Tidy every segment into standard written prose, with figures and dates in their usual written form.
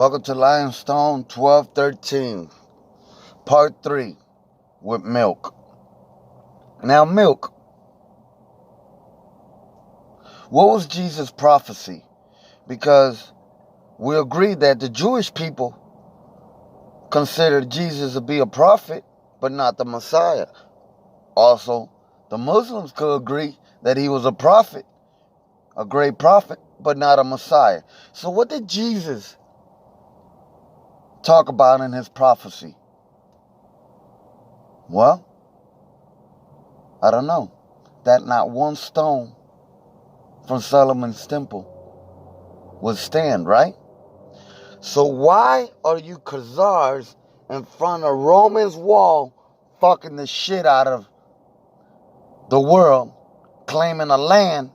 Welcome to Lionstone 1213, part 3 with milk. Now, milk. What was Jesus' prophecy? Because we agree that the Jewish people considered Jesus to be a prophet, but not the Messiah. Also, the Muslims could agree that he was a prophet, a great prophet, but not a Messiah. So what did Jesus talk about in his prophecy? Well, I don't know. That not one stone from Solomon's temple would stand, right? So why are you Khazars in front of Roman's wall fucking the shit out of the world, claiming a land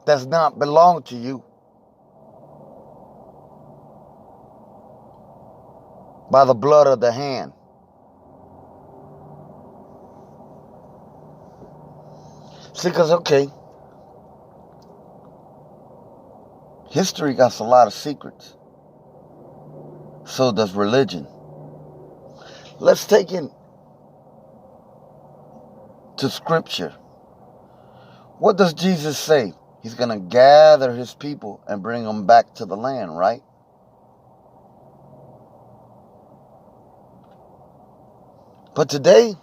does not belong to you by the blood of the hand? See, because, okay, history got a lot of secrets. So does religion. Let's take it to scripture. What does Jesus say? He's going to gather his people and bring them back to the land, right? But today,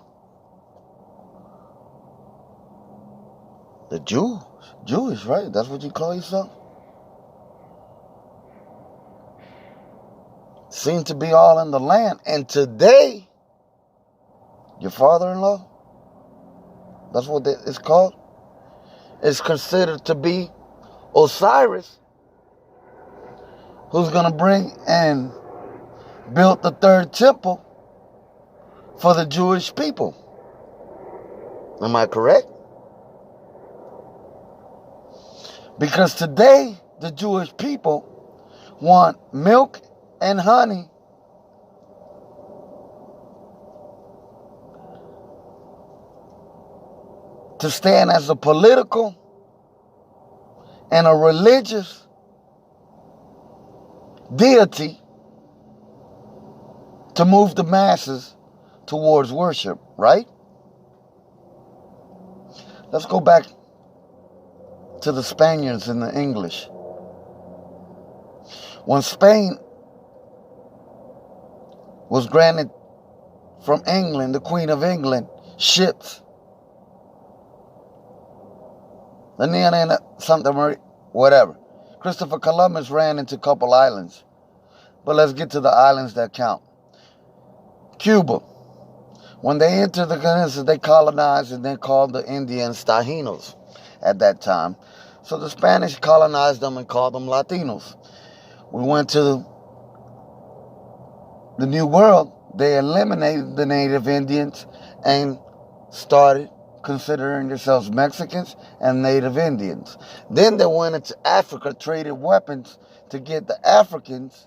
the Jewish, right? That's what you call yourself? Seem to be all in the land. And today, your father-in-law, that's what it's called, is considered to be Osiris, who's going to bring and build the third temple for the Jewish people. Am I correct? Because today, the Jewish people want milk and honey to stand as a political and a religious deity to move the masses towards worship, right? Let's go back to the Spaniards and the English. When Spain was granted from England, the Queen of England, ships, whatever. Christopher Columbus ran into a couple islands. But let's get to the islands that count. Cuba. When they entered the peninsula, they colonized and then called the Indians Taínos at that time. So the Spanish colonized them and called them Latinos. We went to the New World. They eliminated the native Indians and started considering themselves Mexicans and native Indians. Then they went into Africa, traded weapons to get the Africans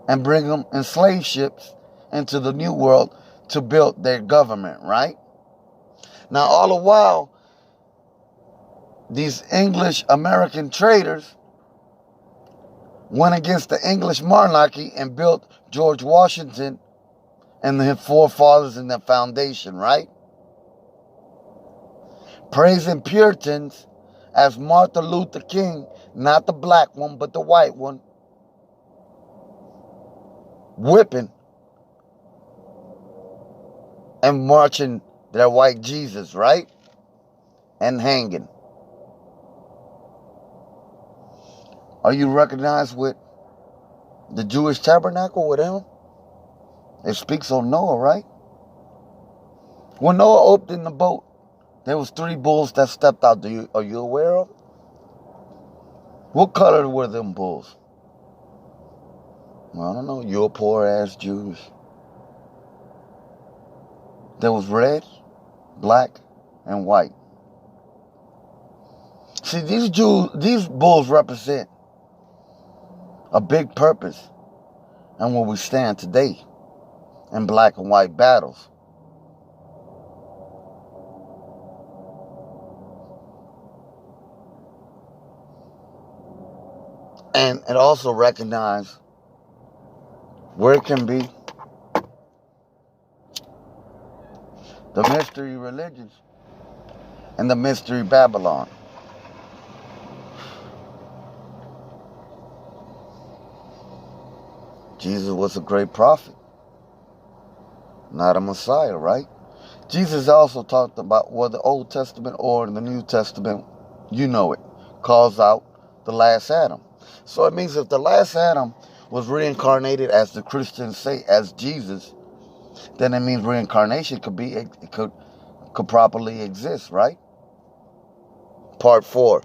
and bring them in slave ships into the New World to build their government, right? Now, all the while, these English-American traders went against the English monarchy and built George Washington and his forefathers in the foundation, right? Praising Puritans as Martin Luther King, not the black one, but the white one, whipping and marching their white Jesus, right? And hanging. Are you recognized with the Jewish tabernacle with him? It speaks on Noah, right? When Noah opened the boat, there was 3 bulls that stepped out. Are you aware of? What color were them bulls? Well, I don't know. You're poor ass Jews. There was red, black, and white. See, these bulls represent a big purpose and where we stand today in black and white battles. And it also recognized where it can be the mystery religions and the mystery Babylon. Jesus was a great prophet, not a Messiah, right? Jesus also talked about whether the Old Testament or the New Testament, you know it, calls out the last Adam. So it means if the last Adam was reincarnated, as the Christians say, as Jesus, then it means reincarnation could properly exist, right? Part 4.